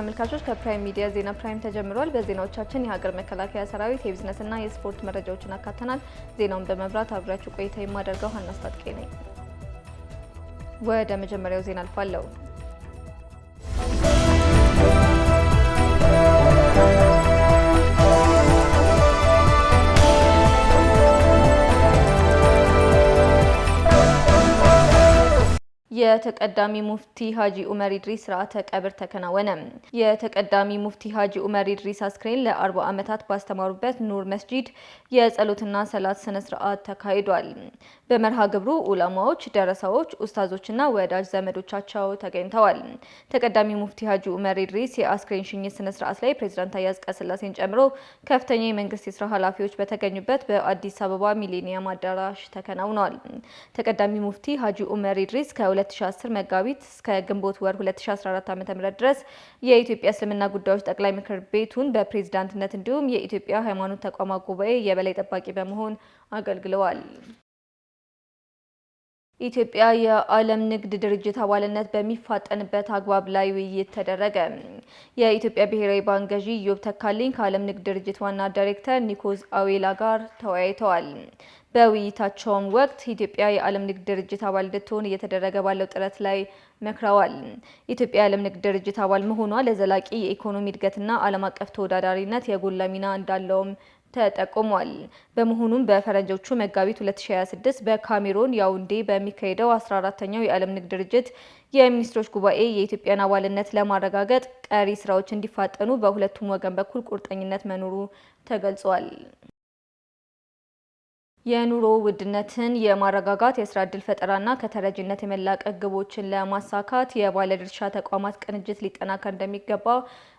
ተመልካቾች ከፕራይም ሚዲያ ዜና ፕራይም ተጀምሯል። በዜናዎቻችን የሀገር መከላከያ ሰራዊት የቢዝነስና የስፖርት መረጃዎችን አካተናል። ዜናውን በመብራት አብራችሁ ቆይታ የማደርገው ሀና አስታጥቄ ነኝ። ወደ መጀመሪያው ዜና አልፋለሁ። የተቀዳሚ ሙፍቲ ሀጂ ኡመር ኢድሪስ ስርዓተ ቀብር ተከናወነ። የተቀዳሚ ሙፍቲ ሀጂ ኡመር ኢድሪስ አስክሬን ለ40 ዓመታት ባስተማሩበት ኑር መስጂድ የጸሎትና ሰላት ስነ ስርዓት ተካሂዷል። በመርሃ ግብሩ ኡላማዎች፣ ደረሳዎች፣ ኡስታዞችና ወዳጅ ዘመዶቻቸው ተገኝተዋል። ተቀዳሚ ሙፍቲ ሀጂ ኡመር ኢድሪስ የአስክሬን ሽኝት ስነ ስርዓት ላይ ፕሬዝዳንት ታዬ አጽቀሥላሴን ጨምሮ ከፍተኛ የመንግስት የስራ ኃላፊዎች በተገኙበት በአዲስ አበባ ሚሊኒየም አዳራሽ ተከናውኗል። ተቀዳሚ ሙፍቲ ሀጂ ኡመር ኢድሪስ ከ2010 መጋቢት እስከ ግንቦት ወር 2014 ዓ.ም ድረስ የኢትዮጵያ እስልምና ጉዳዮች ጠቅላይ ምክር ቤቱን በፕሬዝዳንትነት እንዲሁም የኢትዮጵያ ሃይማኖት ተቋማት ጉባኤ የበላይ ጠባቂ በመሆን አገልግለዋል። ኢትዮጵያ የዓለም ንግድ ድርጅት አባልነት በሚፋጠንበት አግባብ ላይ ውይይት ተደረገ። የኢትዮጵያ ብሔራዊ ባንክ ገዢ ኢዮብ ተካልኝ ከዓለም ንግድ ድርጅት ዋና ዳይሬክተር ኒኮዝ አዌላ ጋር ተወያይተዋል። በውይይታቸውም ወቅት ኢትዮጵያ የዓለም ንግድ ድርጅት አባል እንድትሆን እየተደረገ ባለው ጥረት ላይ መክረዋል። ኢትዮጵያ የዓለም ንግድ ድርጅት አባል መሆኗ ለዘላቂ የኢኮኖሚ እድገትና ዓለም አቀፍ ተወዳዳሪነት የጎላ ሚና እንዳለውም ተጠቁሟል። በመሆኑም በፈረንጆቹ መጋቢት 2026 በካሜሮን ያውንዴ በሚካሄደው 14ኛው የዓለም ንግድ ድርጅት የሚኒስትሮች ጉባኤ የኢትዮጵያን አባልነት ለማረጋገጥ ቀሪ ስራዎች እንዲፋጠኑ በሁለቱም ወገን በኩል ቁርጠኝነት መኖሩ ተገልጿል። የኑሮ ውድነትን የማረጋጋት የስራ ዕድል ፈጠራና ከተረጂነት የመላቀቅ ግቦችን ለማሳካት የባለድርሻ ተቋማት ቅንጅት ሊጠናከር እንደሚገባ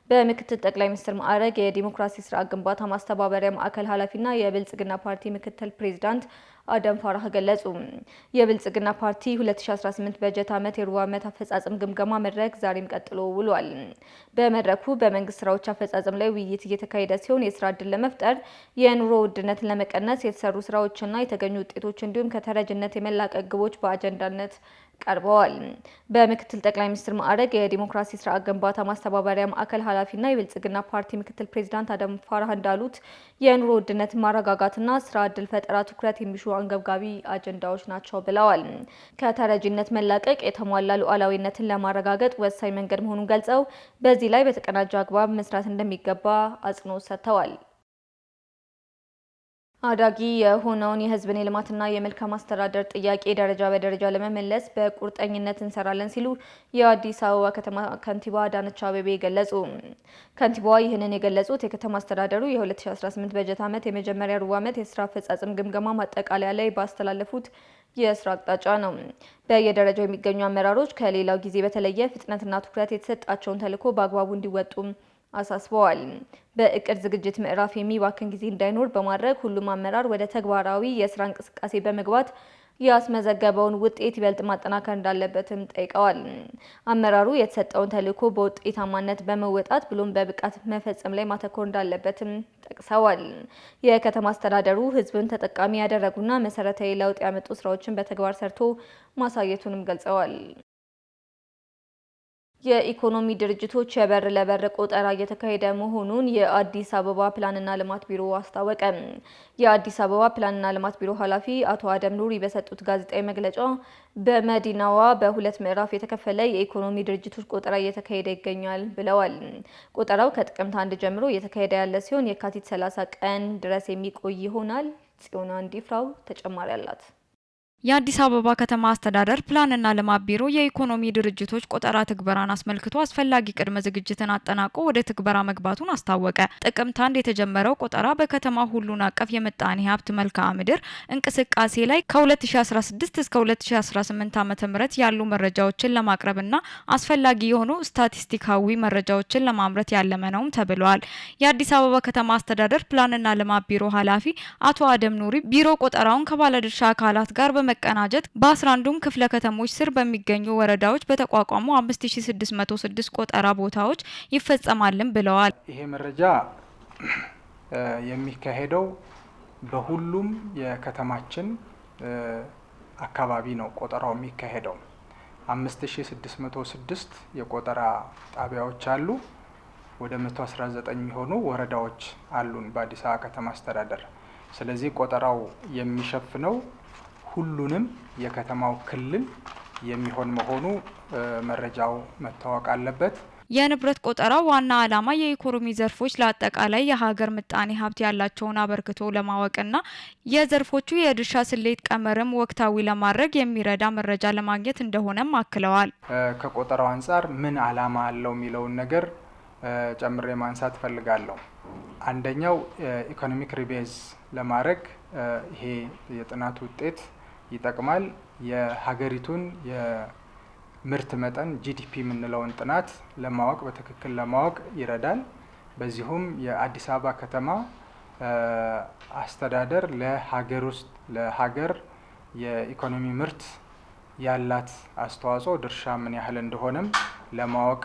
በምክትል ጠቅላይ ሚኒስትር ማዕረግ የዲሞክራሲ ስርዓት ግንባታ ማስተባበሪያ ማዕከል ኃላፊና የብልጽግና ፓርቲ ምክትል ፕሬዝዳንት አደም ፋራህ ገለጹ። የብልጽግና ፓርቲ 2018 በጀት ዓመት የሩብ ዓመት አፈጻጸም ግምገማ መድረክ ዛሬም ቀጥሎ ውሏል። በመድረኩ በመንግስት ስራዎች አፈጻጸም ላይ ውይይት እየተካሄደ ሲሆን የስራ ዕድል ለመፍጠር፣ የኑሮ ውድነትን ለመቀነስ የተሰሩ ስራዎችና የተገኙ ውጤቶች እንዲሁም ከተረጂነት የመላቀቅ ግቦች በአጀንዳነት ቀርበዋል። በምክትል ጠቅላይ ሚኒስትር ማዕረግ የዲሞክራሲ ስርዓት ግንባታ ማስተባበሪያ ማዕከል ኃላፊና የብልጽግና ፓርቲ ምክትል ፕሬዝዳንት አደም ፋራህ እንዳሉት የኑሮ ውድነትን ማረጋጋትና ስራ ዕድል ፈጠራ ትኩረት የሚሹ አንገብጋቢ አጀንዳዎች ናቸው ብለዋል። ከተረጂነት መላቀቅ የተሟላ ሉዓላዊነትን ለማረጋገጥ ወሳኝ መንገድ መሆኑን ገልጸው በዚህ ላይ በተቀናጀ አግባብ መስራት እንደሚገባ አጽንኦት ሰጥተዋል። አዳጊ የሆነውን የሕዝብን የልማትና የመልካም አስተዳደር ጥያቄ ደረጃ በደረጃ ለመመለስ በቁርጠኝነት እንሰራለን ሲሉ የአዲስ አበባ ከተማ ከንቲባ አዳነች አቤቤ ገለጹ። ከንቲባዋ ይህንን የገለጹት የከተማ አስተዳደሩ የ2018 በጀት ዓመት የመጀመሪያ ሩብ ዓመት የስራ አፈጻጸም ግምገማ ማጠቃለያ ላይ ባስተላለፉት የስራ አቅጣጫ ነው። በየደረጃው የሚገኙ አመራሮች ከሌላው ጊዜ በተለየ ፍጥነትና ትኩረት የተሰጣቸውን ተልዕኮ በአግባቡ እንዲወጡም አሳስበዋል። በእቅድ ዝግጅት ምዕራፍ የሚባክን ጊዜ እንዳይኖር በማድረግ ሁሉም አመራር ወደ ተግባራዊ የስራ እንቅስቃሴ በመግባት ያስመዘገበውን ውጤት ይበልጥ ማጠናከር እንዳለበትም ጠይቀዋል። አመራሩ የተሰጠውን ተልዕኮ በውጤታማነት በመወጣት ብሎም በብቃት መፈጸም ላይ ማተኮር እንዳለበትም ጠቅሰዋል። የከተማ አስተዳደሩ ህዝብን ተጠቃሚ ያደረጉና መሰረታዊ ለውጥ ያመጡ ስራዎችን በተግባር ሰርቶ ማሳየቱንም ገልጸዋል። የኢኮኖሚ ድርጅቶች የበር ለበር ቆጠራ እየተካሄደ መሆኑን የአዲስ አበባ ፕላንና ልማት ቢሮ አስታወቀ። የአዲስ አበባ ፕላንና ልማት ቢሮ ኃላፊ አቶ አደም ኑሪ በሰጡት ጋዜጣዊ መግለጫ በመዲናዋ በሁለት ምዕራፍ የተከፈለ የኢኮኖሚ ድርጅቶች ቆጠራ እየተካሄደ ይገኛል ብለዋል። ቆጠራው ከጥቅምት 1 ጀምሮ እየተካሄደ ያለ ሲሆን የካቲት 30 ቀን ድረስ የሚቆይ ይሆናል። ጽዮና እንዲፍራው ተጨማሪ አላት። የአዲስ አበባ ከተማ አስተዳደር ፕላንና ልማት ቢሮ የኢኮኖሚ ድርጅቶች ቆጠራ ትግበራን አስመልክቶ አስፈላጊ ቅድመ ዝግጅትን አጠናቆ ወደ ትግበራ መግባቱን አስታወቀ። ጥቅምት 1 የተጀመረው ቆጠራ በከተማ ሁሉን አቀፍ የምጣኔ ሀብት መልክዓ ምድር እንቅስቃሴ ላይ ከ2016 እስከ 2018 ዓ.ም ያሉ መረጃዎችን ለማቅረብና አስፈላጊ የሆኑ ስታቲስቲካዊ መረጃዎችን ለማምረት ያለመ ነውም ተብሏል። የአዲስ አበባ ከተማ አስተዳደር ፕላንና ልማት ቢሮ ኃላፊ አቶ አደም ኑሪ ቢሮ ቆጠራውን ከባለድርሻ አካላት ጋር መቀናጀት በ11ዱም ክፍለ ከተሞች ስር በሚገኙ ወረዳዎች በተቋቋሙ 5606 ቆጠራ ቦታዎች ይፈጸማልም ብለዋል። ይሄ መረጃ የሚካሄደው በሁሉም የከተማችን አካባቢ ነው። ቆጠራው የሚካሄደው 5606 የቆጠራ ጣቢያዎች አሉ። ወደ 119 የሚሆኑ ወረዳዎች አሉን በአዲስ አበባ ከተማ አስተዳደር። ስለዚህ ቆጠራው የሚሸፍነው ሁሉንም የከተማው ክልል የሚሆን መሆኑ መረጃው መታወቅ አለበት። የንብረት ቆጠራው ዋና ዓላማ የኢኮኖሚ ዘርፎች ለአጠቃላይ የሀገር ምጣኔ ሀብት ያላቸውን አበርክቶ ለማወቅና የዘርፎቹ የድርሻ ስሌት ቀመርም ወቅታዊ ለማድረግ የሚረዳ መረጃ ለማግኘት እንደሆነም አክለዋል። ከቆጠራው አንጻር ምን ዓላማ አለው የሚለውን ነገር ጨምሬ ማንሳት ፈልጋለሁ። አንደኛው ኢኮኖሚክ ሪቤዝ ለማድረግ ይሄ የጥናት ውጤት ይጠቅማል። የሀገሪቱን የምርት መጠን ጂዲፒ የምንለውን ጥናት ለማወቅ በትክክል ለማወቅ ይረዳል። በዚሁም የአዲስ አበባ ከተማ አስተዳደር ለሀገር የኢኮኖሚ ምርት ያላት አስተዋጽኦ ድርሻ ምን ያህል እንደሆነም ለማወቅ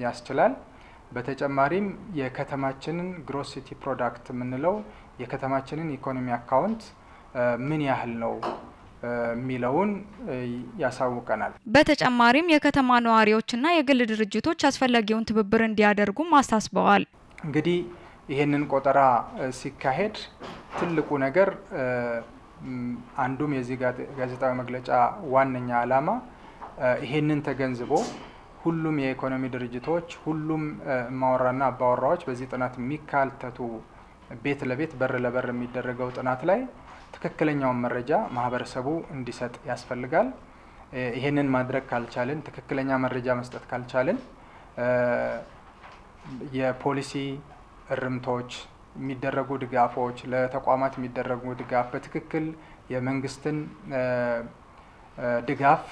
ያስችላል። በተጨማሪም የከተማችንን ግሮስ ሲቲ ፕሮዳክት የምንለው የከተማችንን ኢኮኖሚ አካውንት ምን ያህል ነው የሚለውን ያሳውቀናል። በተጨማሪም የከተማ ነዋሪዎችና የግል ድርጅቶች አስፈላጊውን ትብብር እንዲያደርጉም አሳስበዋል። እንግዲህ ይህንን ቆጠራ ሲካሄድ ትልቁ ነገር አንዱም የዚህ ጋዜጣዊ መግለጫ ዋነኛ ዓላማ ይህንን ተገንዝቦ ሁሉም የኢኮኖሚ ድርጅቶች፣ ሁሉም እማወራና አባወራዎች በዚህ ጥናት የሚካተቱ ቤት ለቤት በር ለበር የሚደረገው ጥናት ላይ ትክክለኛውን መረጃ ማህበረሰቡ እንዲሰጥ ያስፈልጋል። ይሄንን ማድረግ ካልቻልን፣ ትክክለኛ መረጃ መስጠት ካልቻልን የፖሊሲ እርምቶች የሚደረጉ ድጋፎች፣ ለተቋማት የሚደረጉ ድጋፍ በትክክል የመንግስትን ድጋፍ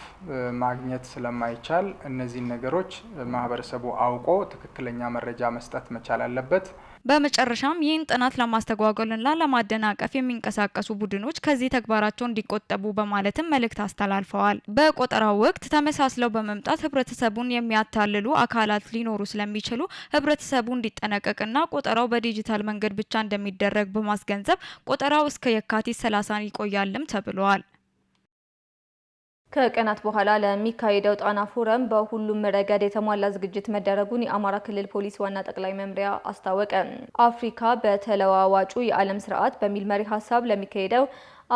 ማግኘት ስለማይቻል እነዚህን ነገሮች ማህበረሰቡ አውቆ ትክክለኛ መረጃ መስጠት መቻል አለበት። በመጨረሻም ይህን ጥናት ለማስተጓጎልና ለማደናቀፍ የሚንቀሳቀሱ ቡድኖች ከዚህ ተግባራቸው እንዲቆጠቡ በማለትም መልእክት አስተላልፈዋል። በቆጠራው ወቅት ተመሳስለው በመምጣት ህብረተሰቡን የሚያታልሉ አካላት ሊኖሩ ስለሚችሉ ህብረተሰቡ እንዲጠነቀቅና ቆጠራው በዲጂታል መንገድ ብቻ እንደሚደረግ በማስገንዘብ ቆጠራው እስከ የካቲት 30 ይቆያልም ተብሏል። ከቀናት በኋላ ለሚካሄደው ጣና ፎረም በሁሉም ረገድ የተሟላ ዝግጅት መደረጉን የአማራ ክልል ፖሊስ ዋና ጠቅላይ መምሪያ አስታወቀ። አፍሪካ በተለዋዋጩ የዓለም ስርዓት በሚል መሪ ሀሳብ ለሚካሄደው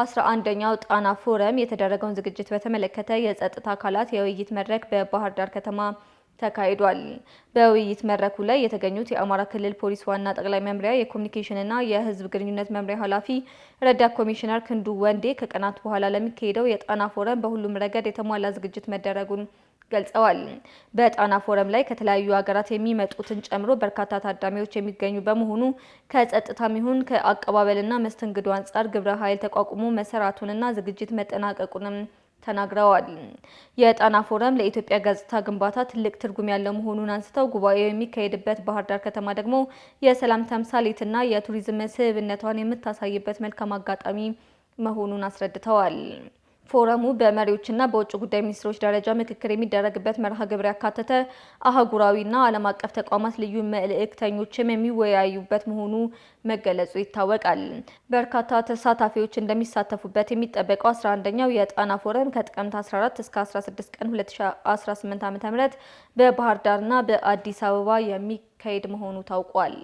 11ኛው ጣና ፎረም የተደረገውን ዝግጅት በተመለከተ የጸጥታ አካላት የውይይት መድረክ በባህር ዳር ከተማ ተካሂዷል። በውይይት መድረኩ ላይ የተገኙት የአማራ ክልል ፖሊስ ዋና ጠቅላይ መምሪያ የኮሚኒኬሽንና የሕዝብ ግንኙነት መምሪያ ኃላፊ ረዳት ኮሚሽነር ክንዱ ወንዴ ከቀናት በኋላ ለሚካሄደው የጣና ፎረም በሁሉም ረገድ የተሟላ ዝግጅት መደረጉን ገልጸዋል። በጣና ፎረም ላይ ከተለያዩ ሀገራት የሚመጡትን ጨምሮ በርካታ ታዳሚዎች የሚገኙ በመሆኑ ከጸጥታም ይሁን ከአቀባበልና መስተንግዶ አንጻር ግብረ ኃይል ተቋቁሞ መሰራቱንና ዝግጅት መጠናቀቁንም ተናግረዋል። የጣና ፎረም ለኢትዮጵያ ገጽታ ግንባታ ትልቅ ትርጉም ያለው መሆኑን አንስተው ጉባኤው የሚካሄድበት ባህር ዳር ከተማ ደግሞ የሰላም ተምሳሌትና የቱሪዝም መስህብነቷን የምታሳይበት መልካም አጋጣሚ መሆኑን አስረድተዋል። ፎረሙ በመሪዎችና በውጭ ጉዳይ ሚኒስትሮች ደረጃ ምክክር የሚደረግበት መርሃ ግብር ያካተተ አህጉራዊና ዓለም አቀፍ ተቋማት ልዩ መልእክተኞችም የሚወያዩበት መሆኑ መገለጹ ይታወቃል። በርካታ ተሳታፊዎች እንደሚሳተፉበት የሚጠበቀው 11ኛው የጣና ፎረም ከጥቅምት 14 እስከ 16 ቀን 2018 ዓ.ም በባህር ዳርና በአዲስ አበባ የሚካሄድ መሆኑ ታውቋል።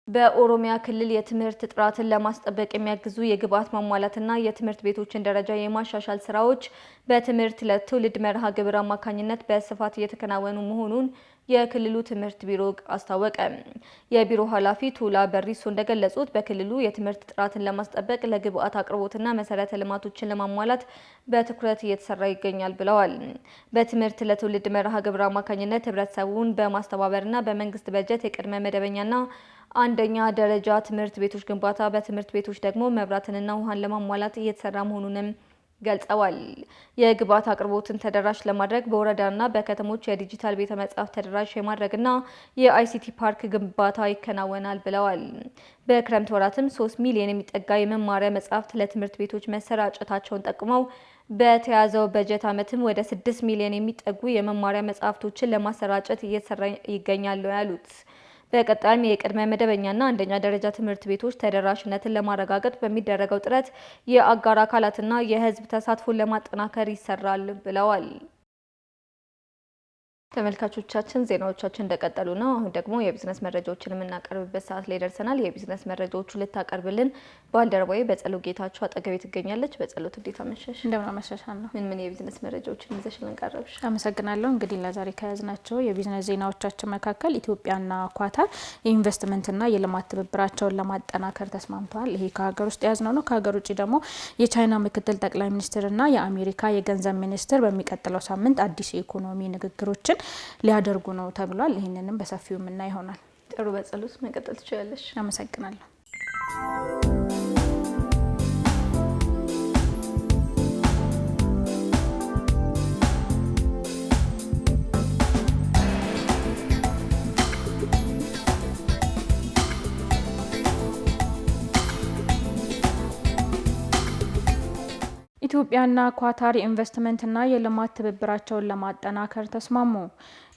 በኦሮሚያ ክልል የትምህርት ጥራትን ለማስጠበቅ የሚያግዙ የግብዓት ማሟላትና የትምህርት ቤቶችን ደረጃ የማሻሻል ስራዎች በትምህርት ለትውልድ መርሃ ግብር አማካኝነት በስፋት እየተከናወኑ መሆኑን የክልሉ ትምህርት ቢሮ አስታወቀ። የቢሮ ኃላፊ ቱላ በሪሶ እንደገለጹት በክልሉ የትምህርት ጥራትን ለማስጠበቅ ለግብዓት አቅርቦትና መሰረተ ልማቶችን ለማሟላት በትኩረት እየተሰራ ይገኛል ብለዋል። በትምህርት ለትውልድ መርሃ ግብር አማካኝነት ህብረተሰቡን በማስተባበርና በመንግስት በጀት የቅድመ መደበኛና አንደኛ ደረጃ ትምህርት ቤቶች ግንባታ፣ በትምህርት ቤቶች ደግሞ መብራትንና ውሃን ለማሟላት እየተሰራ መሆኑንም ገልጸዋል። የግብዓት አቅርቦትን ተደራሽ ለማድረግ በወረዳና በከተሞች የዲጂታል ቤተ መጻሕፍት ተደራሽ የማድረግና የአይሲቲ ፓርክ ግንባታ ይከናወናል ብለዋል። በክረምት ወራትም 3 ሚሊዮን የሚጠጋ የመማሪያ መጻሕፍት ለትምህርት ቤቶች መሰራጨታቸውን ጠቁመው በተያዘው በጀት ዓመትም ወደ 6 ሚሊዮን የሚጠጉ የመማሪያ መጻሕፍቶችን ለማሰራጨት እየተሰራ ይገኛል ያሉት በቀጣይም የቅድመ መደበኛና አንደኛ ደረጃ ትምህርት ቤቶች ተደራሽነትን ለማረጋገጥ በሚደረገው ጥረት የአጋር አካላትና የሕዝብ ተሳትፎን ለማጠናከር ይሰራል ብለዋል። ተመልካቾቻችን ዜናዎቻችን እንደቀጠሉ ነው። አሁን ደግሞ የቢዝነስ መረጃዎችን የምናቀርብበት ሰዓት ላይ ደርሰናል። የቢዝነስ መረጃዎቹ ልታቀርብልን ባልደረባዬ በጸሎት ጌታቸው አጠገቤ ትገኛለች። በጸሎት እንዴት አመሸሽ? እንደምን አመሸሻል ነው። ምን የቢዝነስ መረጃዎችን ይዘሽልን ቀረብሽ? አመሰግናለሁ። እንግዲህ ለዛሬ ከያዝናቸው የቢዝነስ ዜናዎቻችን መካከል ኢትዮጵያና ኳታር የኢንቨስትመንትና የልማት ትብብራቸውን ለማጠናከር ተስማምተዋል። ይሄ ከሀገር ውስጥ የያዝነው ነው። ከሀገር ውጭ ደግሞ የቻይና ምክትል ጠቅላይ ሚኒስትርና የአሜሪካ የገንዘብ ሚኒስትር በሚቀጥለው ሳምንት አዲስ የኢኮኖሚ ንግግሮችን ሊያደርጉ ነው ተብሏል። ይህንንም በሰፊው የምናይ ይሆናል። ጥሩ፣ በጸሎት መቀጠል ትችላለሽ። አመሰግናለሁ። ኢትዮጵያና ኳታር የኢንቨስትመንትና የልማት ትብብራቸውን ለማጠናከር ተስማሙ።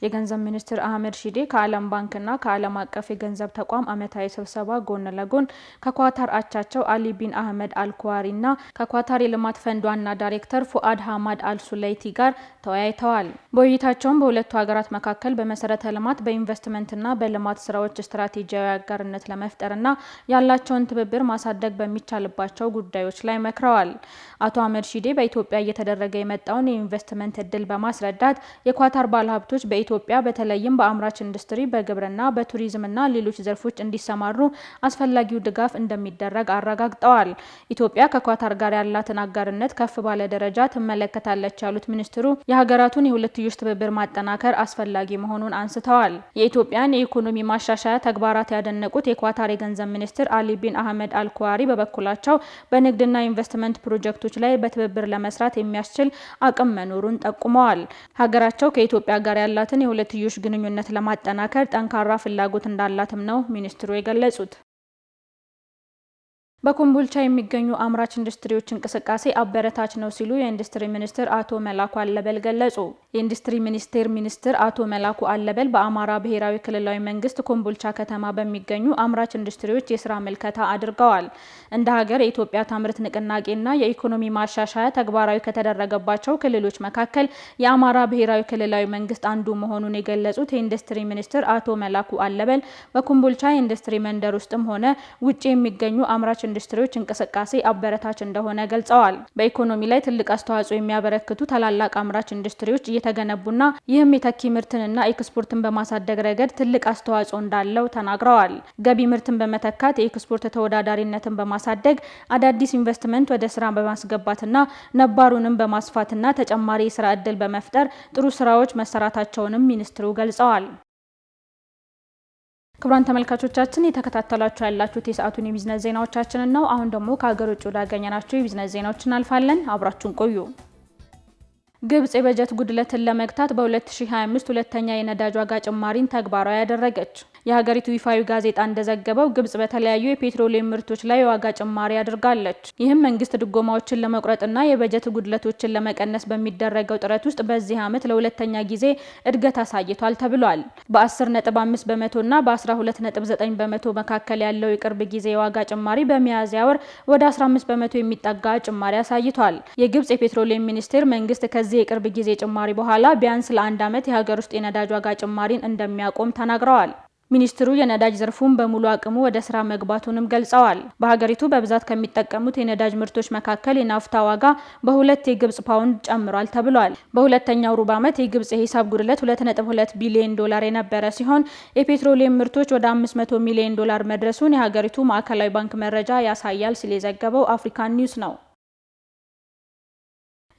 የገንዘብ ሚኒስትር አህመድ ሺዴ ከዓለም ባንክና ከዓለም አቀፍ የገንዘብ ተቋም ዓመታዊ ስብሰባ ጎን ለጎን ከኳታር አቻቸው አሊ ቢን አህመድ አልኩዋሪና ከኳታር የልማት ፈንድ ዋና ዳይሬክተር ፉአድ ሀማድ አልሱለይቲ ጋር ተወያይተዋል። በውይይታቸውም በሁለቱ ሀገራት መካከል በመሰረተ ልማት፣ በኢንቨስትመንትና በልማት ስራዎች ስትራቴጂያዊ አጋርነት ለመፍጠርና ያላቸውን ትብብር ማሳደግ በሚቻልባቸው ጉዳዮች ላይ መክረዋል። አቶ አህመድ ሺዴ በኢትዮጵያ እየተደረገ የመጣውን የኢንቨስትመንት እድል በማስረዳት የኳታር ባለሀብቶች በኢትዮጵያ በተለይም በአምራች ኢንዱስትሪ፣ በግብርና፣ በቱሪዝምና ሌሎች ዘርፎች እንዲሰማሩ አስፈላጊው ድጋፍ እንደሚደረግ አረጋግጠዋል። ኢትዮጵያ ከኳታር ጋር ያላትን አጋርነት ከፍ ባለ ደረጃ ትመለከታለች ያሉት ሚኒስትሩ የሀገራቱን የሁለትዮሽ ትብብር ማጠናከር አስፈላጊ መሆኑን አንስተዋል። የኢትዮጵያን የኢኮኖሚ ማሻሻያ ተግባራት ያደነቁት የኳታር የገንዘብ ሚኒስትር አሊ ቢን አህመድ አልኩዋሪ በበኩላቸው በንግድና ኢንቨስትመንት ፕሮጀክቶች ላይ በትብብር ለመስራት የሚያስችል አቅም መኖሩን ጠቁመዋል። ሀገራቸው ከኢትዮጵያ ጋር ያላትን የሁለትዮሽ ግንኙነት ለማጠናከር ጠንካራ ፍላጎት እንዳላትም ነው ሚኒስትሩ የገለጹት። በኮምቦልቻ የሚገኙ አምራች ኢንዱስትሪዎች እንቅስቃሴ አበረታች ነው ሲሉ የኢንዱስትሪ ሚኒስትር አቶ መላኩ አለበል ገለጹ። የኢንዱስትሪ ሚኒስትር አቶ መላኩ አለበል በአማራ ብሔራዊ ክልላዊ መንግስት ኮምቦልቻ ከተማ በሚገኙ አምራች ኢንዱስትሪዎች የስራ ምልከታ አድርገዋል። እንደ ሀገር የኢትዮጵያ ታምርት ንቅናቄና የኢኮኖሚ ማሻሻያ ተግባራዊ ከተደረገባቸው ክልሎች መካከል የአማራ ብሔራዊ ክልላዊ መንግስት አንዱ መሆኑን የገለጹት የኢንዱስትሪ ሚኒስትር አቶ መላኩ አለበል በኮምቦልቻ የኢንዱስትሪ መንደር ውስጥም ሆነ ውጭ የሚገኙ አምራች ኢንዱስትሪዎች እንቅስቃሴ አበረታች እንደሆነ ገልጸዋል። በኢኮኖሚ ላይ ትልቅ አስተዋጽኦ የሚያበረክቱ ታላላቅ አምራች ኢንዱስትሪዎች እየተገነቡና ይህም የተኪ ምርትንና ኤክስፖርትን በማሳደግ ረገድ ትልቅ አስተዋጽኦ እንዳለው ተናግረዋል። ገቢ ምርትን በመተካት የኤክስፖርት ተወዳዳሪነትን በማሳደግ አዳዲስ ኢንቨስትመንት ወደ ስራ በማስገባትና ነባሩንም በማስፋትና ተጨማሪ የስራ ዕድል በመፍጠር ጥሩ ስራዎች መሰራታቸውንም ሚኒስትሩ ገልጸዋል። ክቡራን ተመልካቾቻችን የተከታተላችሁ ያላችሁት የሰዓቱን የቢዝነስ ዜናዎቻችንን ነው። አሁን ደግሞ ከሀገር ውጭ ወዳገኘናቸው የቢዝነስ ዜናዎች እናልፋለን። አብራችሁን ቆዩ። ግብጽ የበጀት ጉድለትን ለመግታት በ2025 ሁለተኛ የነዳጅ ዋጋ ጭማሪን ተግባራዊ ያደረገች። የሀገሪቱ ይፋዊ ጋዜጣ እንደዘገበው ግብጽ በተለያዩ የፔትሮሊየም ምርቶች ላይ የዋጋ ጭማሪ አድርጋለች። ይህም መንግስት ድጎማዎችን ለመቁረጥና የበጀት ጉድለቶችን ለመቀነስ በሚደረገው ጥረት ውስጥ በዚህ ዓመት ለሁለተኛ ጊዜ እድገት አሳይቷል ተብሏል። በ10.5 በመቶና በ12.9 በመቶ መካከል ያለው የቅርብ ጊዜ የዋጋ ጭማሪ በሚያዝያ ወር ወደ 15 በመቶ የሚጠጋ ጭማሪ አሳይቷል። የግብጽ የፔትሮሊየም ሚኒስቴር መንግስት ከዚህ የቅርብ ጊዜ ጭማሪ በኋላ ቢያንስ ለአንድ ዓመት የሀገር ውስጥ የነዳጅ ዋጋ ጭማሪን እንደሚያቆም ተናግረዋል። ሚኒስትሩ የነዳጅ ዘርፉን በሙሉ አቅሙ ወደ ስራ መግባቱንም ገልጸዋል። በሀገሪቱ በብዛት ከሚጠቀሙት የነዳጅ ምርቶች መካከል የናፍታ ዋጋ በ2 የግብጽ ፓውንድ ጨምሯል ተብሏል። በሁለተኛው ሩብ ዓመት የግብጽ የሂሳብ ጉድለት 2.2 ቢሊዮን ዶላር የነበረ ሲሆን የፔትሮሊየም ምርቶች ወደ 500 ሚሊዮን ዶላር መድረሱን የሀገሪቱ ማዕከላዊ ባንክ መረጃ ያሳያል ሲል የዘገበው አፍሪካን ኒውስ ነው።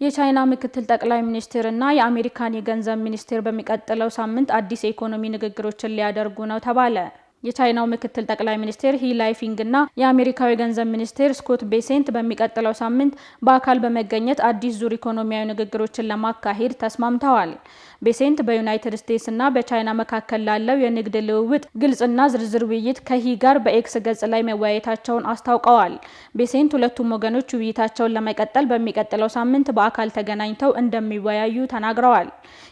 የቻይና ምክትል ጠቅላይ ሚኒስትር እና የአሜሪካን የገንዘብ ሚኒስቴር በሚቀጥለው ሳምንት አዲስ የኢኮኖሚ ንግግሮችን ሊያደርጉ ነው ተባለ። የቻይናው ምክትል ጠቅላይ ሚኒስትር ሂ ላይፊንግ እና የአሜሪካዊ ገንዘብ ሚኒስትር ስኮት ቤሴንት በሚቀጥለው ሳምንት በአካል በመገኘት አዲስ ዙር ኢኮኖሚያዊ ንግግሮችን ለማካሄድ ተስማምተዋል። ቤሴንት በዩናይትድ ስቴትስ እና በቻይና መካከል ላለው የንግድ ልውውጥ ግልጽና ዝርዝር ውይይት ከሂ ጋር በኤክስ ገጽ ላይ መወያየታቸውን አስታውቀዋል። ቤሴንት ሁለቱም ወገኖች ውይይታቸውን ለመቀጠል በሚቀጥለው ሳምንት በአካል ተገናኝተው እንደሚወያዩ ተናግረዋል።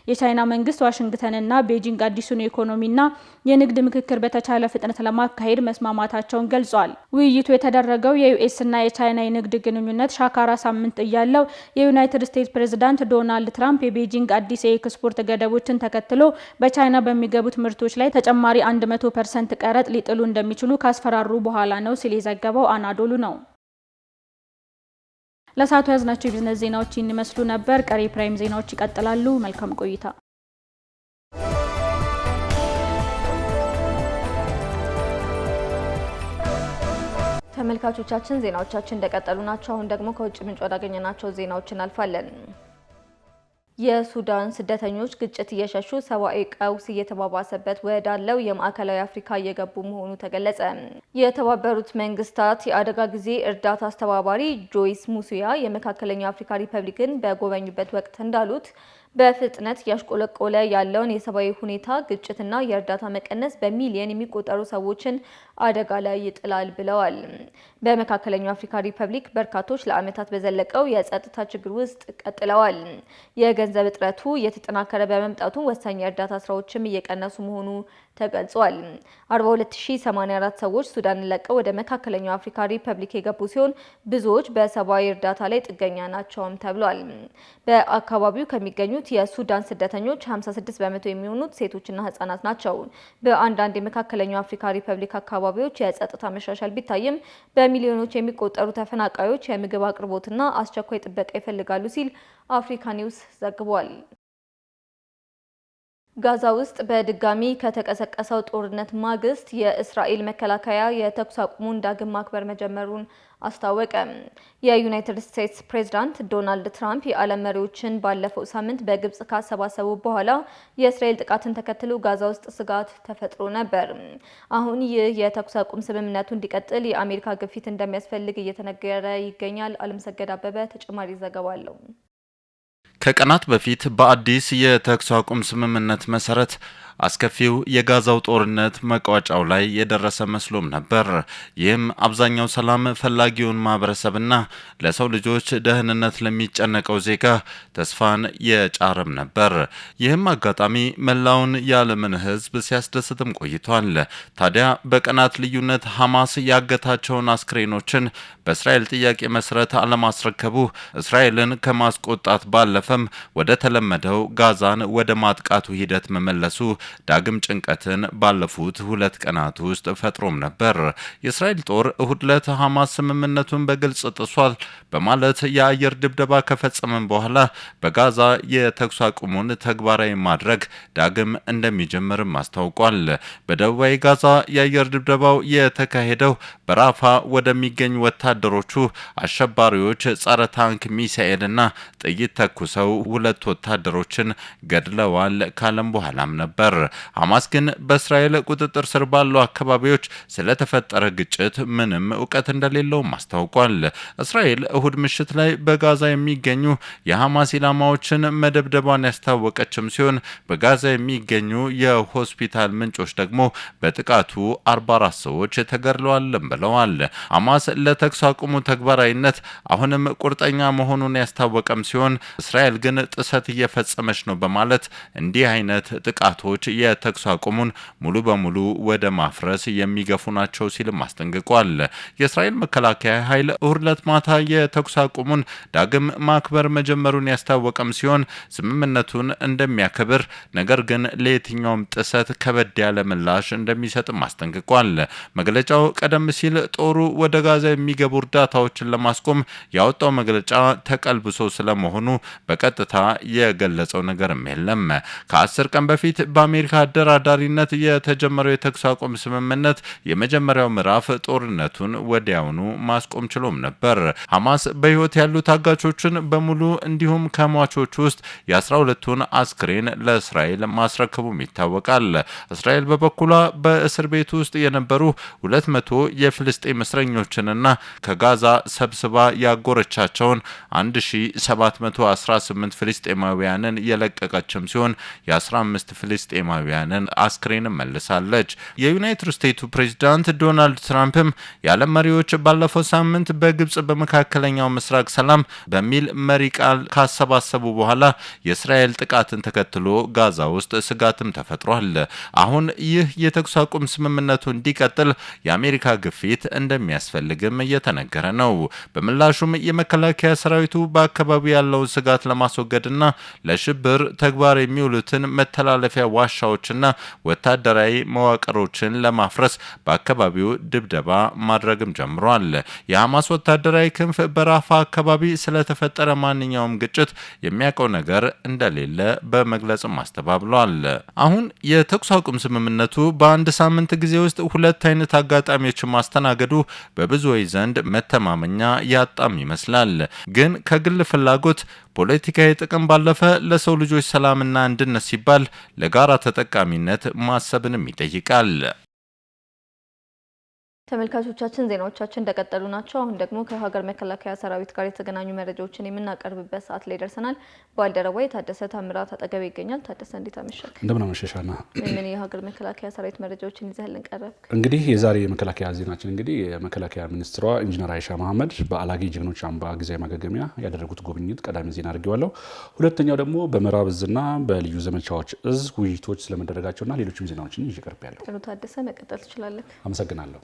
የቻይና መንግስት ዋሽንግተንና ቤጂንግ አዲሱን የኢኮኖሚና የንግድ ምክክር በተቻለ በተቻለ ፍጥነት ለማካሄድ መስማማታቸውን ገልጿል። ውይይቱ የተደረገው የዩኤስ እና የቻይና የንግድ ግንኙነት ሻካራ ሳምንት እያለው የዩናይትድ ስቴትስ ፕሬዝዳንት ዶናልድ ትራምፕ የቤጂንግ አዲስ የኤክስፖርት ገደቦችን ተከትሎ በቻይና በሚገቡት ምርቶች ላይ ተጨማሪ 100% ቀረጥ ሊጥሉ እንደሚችሉ ካስፈራሩ በኋላ ነው ሲል የዘገበው አናዶሉ ነው። ለሰዓቱ ያዝናቸው የቢዝነስ ዜናዎች ይመስሉ ነበር። ቀሪ ፕራይም ዜናዎች ይቀጥላሉ። መልካም ቆይታ። ተመልካቾቻችን ዜናዎቻችን እንደቀጠሉ ናቸው። አሁን ደግሞ ከውጭ ምንጭ ወዳገኘናቸው ዜናዎች እናልፋለን። የሱዳን ስደተኞች ግጭት እየሸሹ ሰብአዊ ቀውስ እየተባባሰበት ወዳለው የማዕከላዊ አፍሪካ እየገቡ መሆኑ ተገለጸ። የተባበሩት መንግስታት የአደጋ ጊዜ እርዳታ አስተባባሪ ጆይስ ሙሱያ የመካከለኛው አፍሪካ ሪፐብሊክን በጎበኙበት ወቅት እንዳሉት በፍጥነት ያሽቆለቆለ ያለውን የሰብአዊ ሁኔታ ግጭትና የእርዳታ መቀነስ በሚሊዮን የሚቆጠሩ ሰዎችን አደጋ ላይ ይጥላል ብለዋል። በመካከለኛው አፍሪካ ሪፐብሊክ በርካቶች ለዓመታት በዘለቀው የጸጥታ ችግር ውስጥ ቀጥለዋል። የገንዘብ እጥረቱ እየተጠናከረ በመምጣቱ ወሳኝ የእርዳታ ስራዎችም እየቀነሱ መሆኑ ተገልጿል። 42084 ሰዎች ሱዳንን ለቀው ወደ መካከለኛው አፍሪካ ሪፐብሊክ የገቡ ሲሆን ብዙዎች በሰብአዊ እርዳታ ላይ ጥገኛ ናቸውም ተብሏል። በአካባቢው ከሚገኙት የሱዳን ስደተኞች 56 በመቶ የሚሆኑት ሴቶችና ህጻናት ናቸው። በአንዳንድ የመካከለኛው አፍሪካ ሪፐብሊክ አካባቢዎች የጸጥታ መሻሻል ቢታይም በሚሊዮኖች የሚቆጠሩ ተፈናቃዮች የምግብ አቅርቦትና አስቸኳይ ጥበቃ ይፈልጋሉ ሲል አፍሪካ ኒውስ ዘግቧል። ጋዛ ውስጥ በድጋሚ ከተቀሰቀሰው ጦርነት ማግስት የእስራኤል መከላከያ የተኩስ አቁሙን ዳግም ማክበር መጀመሩን አስታወቀ። የዩናይትድ ስቴትስ ፕሬዝዳንት ዶናልድ ትራምፕ የዓለም መሪዎችን ባለፈው ሳምንት በግብጽ ካሰባሰቡ በኋላ የእስራኤል ጥቃትን ተከትሎ ጋዛ ውስጥ ስጋት ተፈጥሮ ነበር። አሁን ይህ የተኩስ አቁም ስምምነቱ እንዲቀጥል የአሜሪካ ግፊት እንደሚያስፈልግ እየተነገረ ይገኛል። አለምሰገድ አበበ ተጨማሪ ዘገባ አለው። ከቀናት በፊት በአዲስ የተኩስ አቁም ስምምነት መሰረት አስከፊው የጋዛው ጦርነት መቋጫው ላይ የደረሰ መስሎም ነበር። ይህም አብዛኛው ሰላም ፈላጊውን ማህበረሰብና ለሰው ልጆች ደህንነት ለሚጨነቀው ዜጋ ተስፋን የጫረም ነበር። ይህም አጋጣሚ መላውን የዓለምን ሕዝብ ሲያስደስትም ቆይቷል። ታዲያ በቀናት ልዩነት ሐማስ ያገታቸውን አስክሬኖችን በእስራኤል ጥያቄ መሰረት አለማስረከቡ እስራኤልን ከማስቆጣት ባለፈም ወደ ተለመደው ጋዛን ወደ ማጥቃቱ ሂደት መመለሱ ዳግም ጭንቀትን ባለፉት 2 ቀናት ውስጥ ፈጥሮም ነበር። የእስራኤል ጦር እሁድ ዕለት ሐማስ ስምምነቱን በግልጽ ጥሷል በማለት የአየር ድብደባ ከፈጸመም በኋላ በጋዛ የተኩስ አቁሙን ተግባራዊ ማድረግ ዳግም እንደሚጀምርም አስታውቋል። በደቡባዊ ጋዛ የአየር ድብደባው የተካሄደው በራፋ ወደሚገኙ ወታደሮቹ አሸባሪዎች ጸረ ታንክ ሚሳኤልና ጥይት ተኩሰው 2 ወታደሮችን ገድለዋል ካለም በኋላም ነበር። ሐማስ ግን በእስራኤል ቁጥጥር ስር ባሉ አካባቢዎች ስለተፈጠረ ግጭት ምንም እውቀት እንደሌለውም አስታውቋል። እስራኤል እሁድ ምሽት ላይ በጋዛ የሚገኙ የሐማስ ኢላማዎችን መደብደቧን ያስታወቀችም ሲሆን በጋዛ የሚገኙ የሆስፒታል ምንጮች ደግሞ በጥቃቱ 44 ሰዎች ተገድለዋልም ብለዋል። ሐማስ ለተኩስ አቁሙ ተግባራዊነት አሁንም ቁርጠኛ መሆኑን ያስታወቀም ሲሆን እስራኤል ግን ጥሰት እየፈጸመች ነው በማለት እንዲህ አይነት ጥቃቶች የተኩስ አቁሙን ሙሉ በሙሉ ወደ ማፍረስ የሚገፉ ናቸው ሲልም አስጠንቅቋል። የእስራኤል መከላከያ ኃይል እሁድ ዕለት ማታ የተኩስ አቁሙን ዳግም ማክበር መጀመሩን ያስታወቀም ሲሆን ስምምነቱን እንደሚያከብር ነገር ግን ለየትኛውም ጥሰት ከበድ ያለ ምላሽ እንደሚሰጥም አስጠንቅቋል። መግለጫው ቀደም ሲል ጦሩ ወደ ጋዛ የሚገቡ እርዳታዎችን ለማስቆም ያወጣው መግለጫ ተቀልብሶ ስለመሆኑ በቀጥታ የገለጸው ነገርም የለም። ከ10 ቀን በፊት በአሜሪካ አደራዳሪነት የተጀመረው የተኩስ አቁም ስምምነት የመጀመሪያው ምዕራፍ ጦርነቱን ወዲያውኑ ማስቆም ችሎም ነበር። ሐማስ በሕይወት ያሉ ታጋቾችን በሙሉ እንዲሁም ከሟቾች ውስጥ የ12ቱን አስክሬን ለእስራኤል ማስረከቡም ይታወቃል። እስራኤል በበኩሏ በእስር ቤት ውስጥ የነበሩ 200 የፍልስጤም እስረኞችንና ከጋዛ ሰብስባ ያጎረቻቸውን 1718 ፍልስጤማውያንን የለቀቀችም ሲሆን የ15 ፍልስጤም ፍልስጤማውያንን አስክሬን መልሳለች። የዩናይትድ ስቴትሱ ፕሬዝዳንት ዶናልድ ትራምፕም የዓለም መሪዎች ባለፈው ሳምንት በግብጽ በመካከለኛው ምስራቅ ሰላም በሚል መሪ ቃል ካሰባሰቡ በኋላ የእስራኤል ጥቃትን ተከትሎ ጋዛ ውስጥ ስጋትም ተፈጥሯል። አሁን ይህ የተኩስ አቁም ስምምነቱ እንዲቀጥል የአሜሪካ ግፊት እንደሚያስፈልግም እየተነገረ ነው። በምላሹም የመከላከያ ሰራዊቱ በአካባቢው ያለውን ስጋት ለማስወገድና ለሽብር ተግባር የሚውሉትን መተላለፊያ ዋሻዎችና ወታደራዊ መዋቅሮችን ለማፍረስ በአካባቢው ድብደባ ማድረግም ጀምሯል። የሐማስ ወታደራዊ ክንፍ በራፋ አካባቢ ስለተፈጠረ ማንኛውም ግጭት የሚያውቀው ነገር እንደሌለ በመግለጽም አስተባብሏል። አሁን የተኩስ አቁም ስምምነቱ በአንድ ሳምንት ጊዜ ውስጥ ሁለት አይነት አጋጣሚዎችን ማስተናገዱ በብዙዎች ዘንድ መተማመኛ ያጣም ይመስላል። ግን ከግል ፍላጎት ፖለቲካዊ ጥቅም ባለፈ ለሰው ልጆች ሰላምና አንድነት ሲባል ለጋራ ተጠቃሚነት ማሰብንም ይጠይቃል። ተመልካቾቻችን ዜናዎቻችን እንደቀጠሉ ናቸው። አሁን ደግሞ ከሀገር መከላከያ ሰራዊት ጋር የተገናኙ መረጃዎችን የምናቀርብበት ሰዓት ላይ ደርሰናል። ባልደረባ የታደሰ ታምራት አጠገቤ ይገኛል። ታደሰ እንዴት አመሸህ? እንደምን አመሸሻና ምን የሀገር መከላከያ ሰራዊት መረጃዎችን ይዘህልን ቀረብክ? እንግዲህ የዛሬ የመከላከያ ዜናችን እንግዲህ የመከላከያ ሚኒስትሯ ኢንጂነር አይሻ መሐመድ በአላጌ ጀግኖች አምባ ጊዜያዊ ማገገሚያ ያደረጉት ጉብኝት ቀዳሚ ዜና አድርጌዋለሁ። ሁለተኛው ደግሞ በምዕራብ እዝና በልዩ ዘመቻዎች እዝ ውይይቶች ስለመደረጋቸውና ሌሎችም ዜናዎችን ይዤ ቀርቤያለሁ። ጥሩ ታደሰ፣ መቀጠል ትችላለህ። አመሰግናለሁ።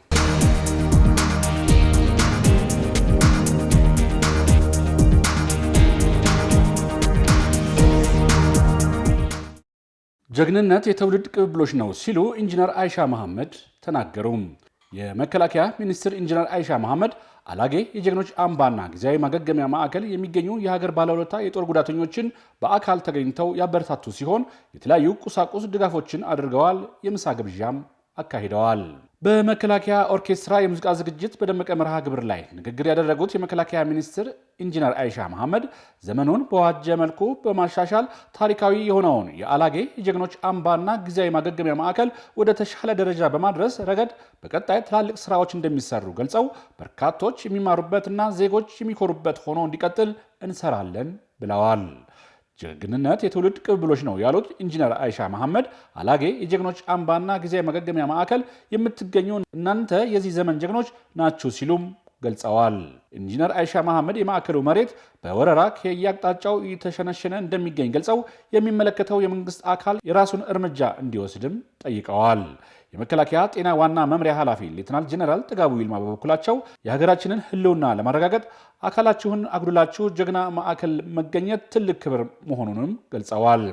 ጀግንነት የትውልድ ቅብብሎች ነው ሲሉ ኢንጂነር አይሻ መሐመድ ተናገሩ። የመከላከያ ሚኒስትር ኢንጂነር አይሻ መሐመድ አላጌ የጀግኖች አምባና ጊዜያዊ ማገገሚያ ማዕከል የሚገኙ የሀገር ባለውለታ የጦር ጉዳተኞችን በአካል ተገኝተው ያበረታቱ ሲሆን የተለያዩ ቁሳቁስ ድጋፎችን አድርገዋል። የምሳ ግብዣም አካሂደዋል። በመከላከያ ኦርኬስትራ የሙዚቃ ዝግጅት በደመቀ መርሃ ግብር ላይ ንግግር ያደረጉት የመከላከያ ሚኒስትር ኢንጂነር አይሻ መሐመድ ዘመኑን በዋጀ መልኩ በማሻሻል ታሪካዊ የሆነውን የአላጌ የጀግኖች አምባና ጊዜያዊ ማገገሚያ ማዕከል ወደ ተሻለ ደረጃ በማድረስ ረገድ በቀጣይ ትላልቅ ስራዎች እንደሚሰሩ ገልጸው በርካቶች የሚማሩበትና ዜጎች የሚኮሩበት ሆኖ እንዲቀጥል እንሰራለን ብለዋል። ጀግንነት የትውልድ ቅብብሎች ነው ያሉት ኢንጂነር አይሻ መሐመድ አላጌ የጀግኖች አምባና ጊዜያዊ ማገገሚያ ማዕከል የምትገኙ እናንተ የዚህ ዘመን ጀግኖች ናችሁ ሲሉም ገልጸዋል። ኢንጂነር አይሻ መሐመድ የማዕከሉ መሬት በወረራ ከየአቅጣጫው እየተሸነሸነ እንደሚገኝ ገልጸው የሚመለከተው የመንግስት አካል የራሱን እርምጃ እንዲወስድም ጠይቀዋል። የመከላከያ ጤና ዋና መምሪያ ኃላፊ ሌተናል ጀነራል ጥጋቡ ይልማ በበኩላቸው የሀገራችንን ሕልውና ለማረጋገጥ አካላችሁን አጉድላችሁ ጀግና ማዕከል መገኘት ትልቅ ክብር መሆኑንም ገልጸዋል።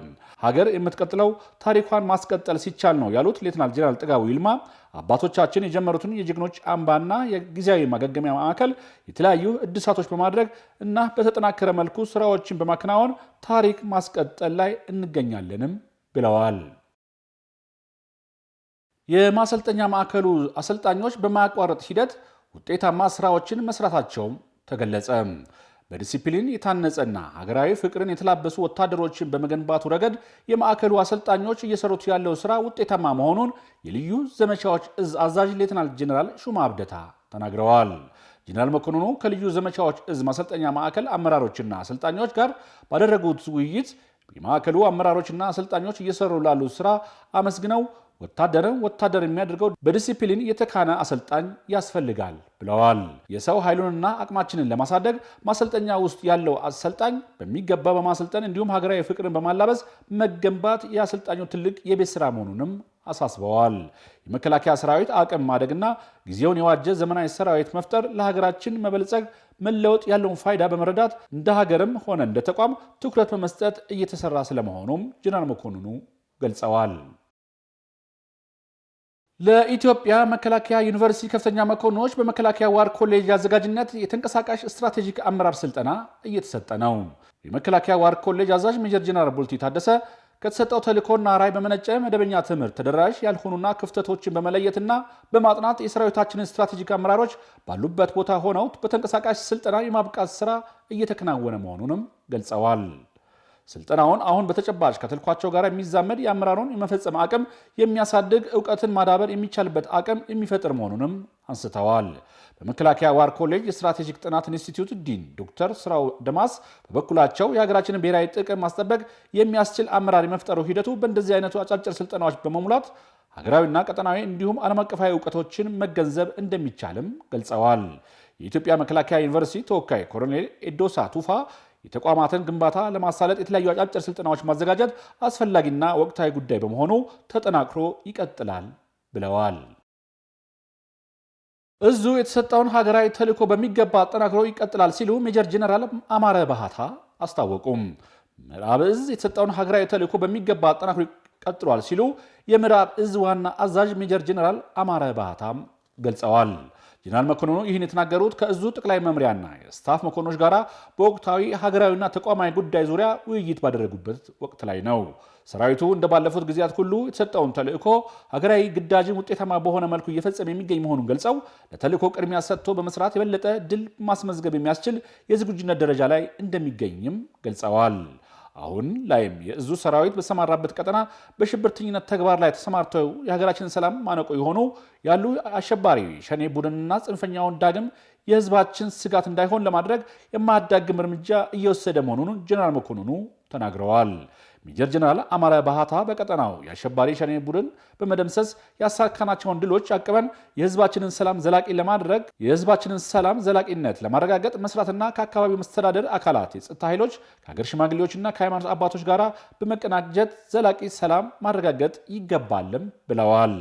ሀገር የምትቀጥለው ታሪኳን ማስቀጠል ሲቻል ነው ያሉት ሌተናል ጀነራል ጥጋቡ ይልማ አባቶቻችን የጀመሩትን የጀግኖች አምባና የጊዜያዊ ማገገሚያ ማዕከል የተለያዩ እድሳቶች በማድረግ እና በተጠናከረ መልኩ ስራዎችን በማከናወን ታሪክ ማስቀጠል ላይ እንገኛለንም ብለዋል። የማሰልጠኛ ማዕከሉ አሰልጣኞች በማያቋርጥ ሂደት ውጤታማ ስራዎችን መስራታቸውም ተገለጸ። በዲሲፕሊን የታነጸና ሀገራዊ ፍቅርን የተላበሱ ወታደሮችን በመገንባቱ ረገድ የማዕከሉ አሰልጣኞች እየሰሩት ያለው ስራ ውጤታማ መሆኑን የልዩ ዘመቻዎች እዝ አዛዥ ሌተናል ጀነራል ሹማ አብደታ ተናግረዋል። ጀነራል መኮንኑ ከልዩ ዘመቻዎች እዝ ማሰልጠኛ ማዕከል አመራሮችና አሰልጣኞች ጋር ባደረጉት ውይይት የማዕከሉ አመራሮችና አሰልጣኞች እየሰሩ ላሉ ስራ አመስግነው ወታደር የሚያደርገው በዲሲፕሊን የተካነ አሰልጣኝ ያስፈልጋል ብለዋል። የሰው ኃይሉንና አቅማችንን ለማሳደግ ማሰልጠኛ ውስጥ ያለው አሰልጣኝ በሚገባ በማሰልጠን እንዲሁም ሀገራዊ ፍቅርን በማላበስ መገንባት የአሰልጣኙ ትልቅ የቤት ስራ መሆኑንም አሳስበዋል። የመከላከያ ሰራዊት አቅም ማደግና ጊዜውን የዋጀ ዘመናዊ ሰራዊት መፍጠር ለሀገራችን መበልጸግ መለወጥ ያለውን ፋይዳ በመረዳት እንደ ሀገርም ሆነ እንደ ተቋም ትኩረት በመስጠት እየተሰራ ስለመሆኑም ጀነራል መኮንኑ ገልጸዋል። ለኢትዮጵያ መከላከያ ዩኒቨርሲቲ ከፍተኛ መኮንኖች በመከላከያ ዋር ኮሌጅ አዘጋጅነት የተንቀሳቃሽ ስትራቴጂክ አመራር ስልጠና እየተሰጠ ነው። የመከላከያ ዋር ኮሌጅ አዛዥ ሜጀር ጀነራል ቡልቲ ታደሰ ከተሰጠው ተልዕኮና ራዕይ በመነጨ መደበኛ ትምህርት ተደራሽ ያልሆኑና ክፍተቶችን በመለየትና በማጥናት የሰራዊታችንን ስትራቴጂክ አመራሮች ባሉበት ቦታ ሆነው በተንቀሳቃሽ ስልጠና የማብቃት ስራ እየተከናወነ መሆኑንም ገልጸዋል። ስልጠናውን አሁን በተጨባጭ ከተልኳቸው ጋር የሚዛመድ የአመራሩን የመፈጸም አቅም የሚያሳድግ እውቀትን ማዳበር የሚቻልበት አቅም የሚፈጥር መሆኑንም አንስተዋል። በመከላከያ ዋር ኮሌጅ የስትራቴጂክ ጥናት ኢንስቲትዩት ዲን ዶክተር ስራው ደማስ በበኩላቸው የሀገራችንን ብሔራዊ ጥቅም ማስጠበቅ የሚያስችል አመራር የመፍጠሩ ሂደቱ በእንደዚህ አይነቱ አጫጭር ስልጠናዎች በመሙላት ሀገራዊና ቀጠናዊ እንዲሁም ዓለም አቀፋዊ እውቀቶችን መገንዘብ እንደሚቻልም ገልጸዋል። የኢትዮጵያ መከላከያ ዩኒቨርሲቲ ተወካይ ኮሎኔል ኤዶሳ ቱፋ የተቋማትን ግንባታ ለማሳለጥ የተለያዩ አጫጭር ስልጠናዎች ማዘጋጀት አስፈላጊና ወቅታዊ ጉዳይ በመሆኑ ተጠናክሮ ይቀጥላል ብለዋል። እዙ የተሰጠውን ሀገራዊ ተልዕኮ በሚገባ አጠናክሮ ይቀጥላል ሲሉ ሜጀር ጄኔራል አማረ ባህታ አስታወቁም። ምዕራብ እዝ የተሰጠውን ሀገራዊ ተልዕኮ በሚገባ አጠናክሮ ቀጥሏል ሲሉ የምዕራብ እዝ ዋና አዛዥ ሜጀር ጄኔራል አማረ ባህታም ገልጸዋል። ጄኔራል መኮንኑ ይህን የተናገሩት ከእዙ ጠቅላይ መምሪያና የስታፍ መኮንኖች ጋር በወቅታዊ ሀገራዊና ተቋማዊ ጉዳይ ዙሪያ ውይይት ባደረጉበት ወቅት ላይ ነው። ሰራዊቱ እንደባለፉት ጊዜያት ሁሉ የተሰጠውን ተልዕኮ ሀገራዊ ግዳጅን ውጤታማ በሆነ መልኩ እየፈጸመ የሚገኝ መሆኑን ገልጸው ለተልዕኮ ቅድሚያ ሰጥቶ በመስራት የበለጠ ድል ማስመዝገብ የሚያስችል የዝግጁነት ደረጃ ላይ እንደሚገኝም ገልጸዋል። አሁን ላይም የእዙ ሰራዊት በሰማራበት ቀጠና በሽብርተኝነት ተግባር ላይ ተሰማርተው የሀገራችንን ሰላም ማነቆ የሆኑ ያሉ አሸባሪ ሸኔ ቡድንና ጽንፈኛውን ዳግም የህዝባችን ስጋት እንዳይሆን ለማድረግ የማያዳግም እርምጃ እየወሰደ መሆኑን ጄኔራል መኮንኑ ተናግረዋል። ሜጀር ጄኔራል አማረ ባህታ በቀጠናው የአሸባሪ ሸኔ ቡድን በመደምሰስ ያሳካናቸውን ድሎች አቅበን የህዝባችንን ሰላም ዘላቂ ለማድረግ የህዝባችንን ሰላም ዘላቂነት ለማረጋገጥ መስራትና ከአካባቢው መስተዳደር አካላት የጸጥታ ኃይሎች ከሀገር ሽማግሌዎችና ከሃይማኖት አባቶች ጋር በመቀናጀት ዘላቂ ሰላም ማረጋገጥ ይገባልም ብለዋል።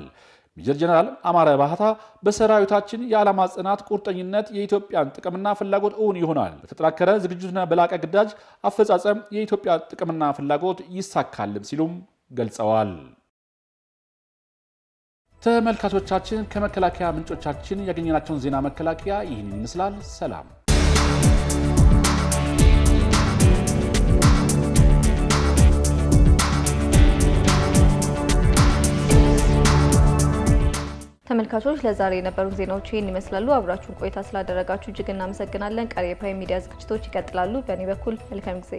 ሜጀር ጄኔራል አማረ ባህታ በሰራዊታችን የዓላማ ጽናት፣ ቁርጠኝነት የኢትዮጵያን ጥቅምና ፍላጎት እውን ይሆናል፣ በተጠናከረ ዝግጅትና በላቀ ግዳጅ አፈጻጸም የኢትዮጵያ ጥቅምና ፍላጎት ይሳካልም ሲሉም ገልጸዋል። ተመልካቾቻችን ከመከላከያ ምንጮቻችን ያገኘናቸውን ዜና መከላከያ ይህን ይመስላል። ሰላም። ተመልካቾች ለዛሬ የነበሩን ዜናዎች ይህን ይመስላሉ። አብራችሁን ቆይታ ስላደረጋችሁ እጅግ እናመሰግናለን። ቀሪ የፕራይም ሚዲያ ዝግጅቶች ይቀጥላሉ። በእኔ በኩል መልካም ጊዜ